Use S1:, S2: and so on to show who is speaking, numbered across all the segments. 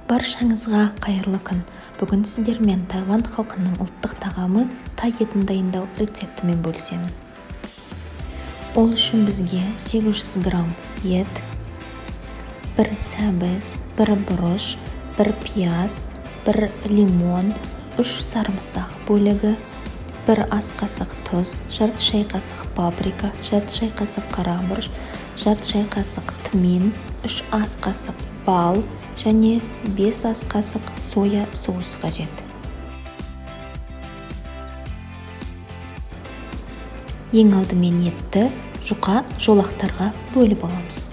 S1: Баршаңызға қайырлы күн. Бүгін сіздермен Таиланд халқының ұлттық тағамы тай етін дайындау рецептімен бөлісемін. Ол үшін бізге 800 грамм ет, 1 сәбіз, 1 бұрыш, 1 пияз, 1 лимон, 3 сарымсақ бөлігі, 1 ас қасық тұз, жарты шай қасық паприка, жарты шай қасық қара бұрыш, жарты шай қасық тмин, 3 ас қасық бал және 5 ас қасық соя соус қажет. Ең алдымен етті жұқа жолақтарға бөліп аламыз.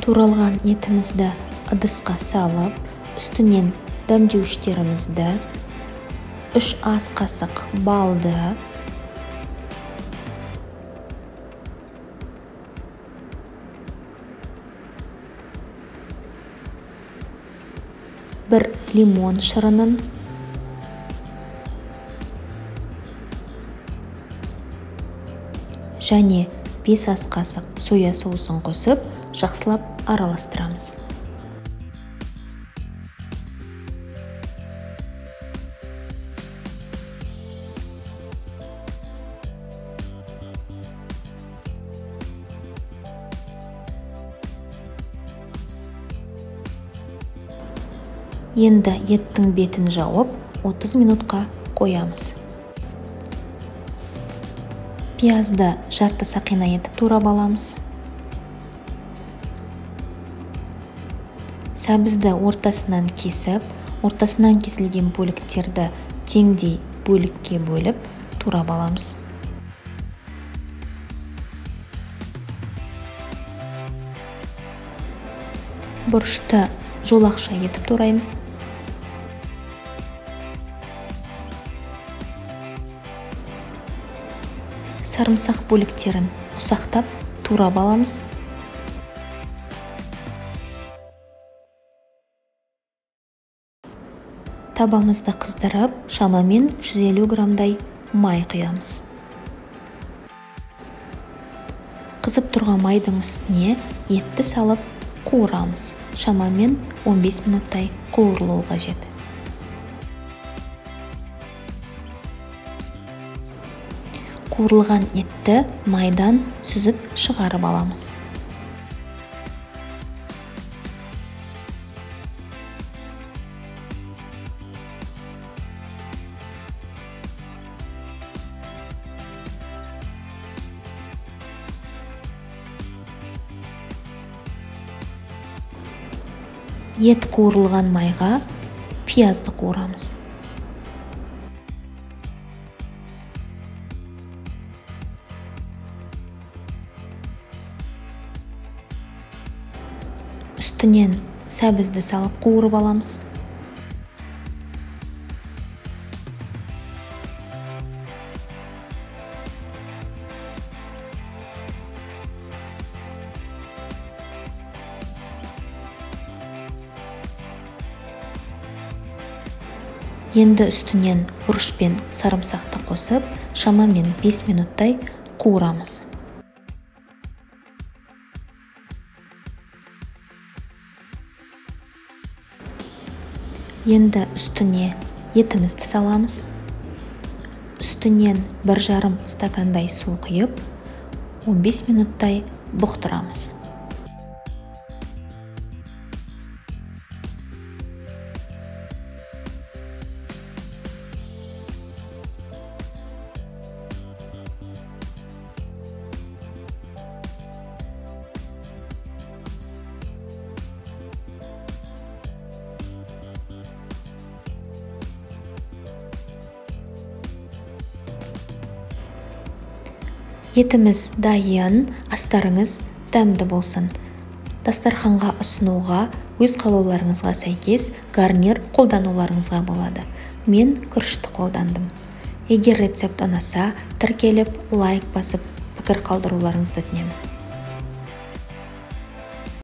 S1: Туралған етімізді ыдысқа салып, үстінен дәмдеуіштерімізді, 3 ас қасық балды, 1 лимон шырынын, және 5 ас қасық соя соусын қосып, жақсылап араластырамыз. Енді еттің бетін жауып, 30 минутқа қоямыз. Пиязды жарты сақина етіп турап аламыз. Сәбізді ортасынан кесіп, ортасынан кесілген бөліктерді теңдей бөлікке бөліп турап аламыз. Бұрышты жолақша етіп тураймыз. Сарымсақ бөліктерін ұсақтап турап аламыз. Табамызды қыздырып, шамамен 150 грамдай май құямыз. Қызып тұрған майдың үстіне етті салып қуырамыз. Шамамен 15 минуттай қуырылуы қажет. Қуырылған етті майдан сүзіп шығарып аламыз. Ет қуырылған майға пиязды қуырамыз. Үстінен сәбізді салып қуырып аламыз. Енді үстінен бұрыш пен сарымсақты қосып, шамамен 5 минуттай қуырамыз. Енді үстіне етімізді саламыз. Үстінен 1,5 стакандай су құйып, 15 минуттай бұқтырамыз. Етіміз дайын, астарыңыз дәмді болсын. Дастарханға ұсынуға өз қалауларыңызға сәйкес гарнир қолдануларыңызға болады. Мен күрішті қолдандым. Егер рецепт ұнаса, тіркеліп, лайк басып, пікір қалдыруларыңызды өтінемін.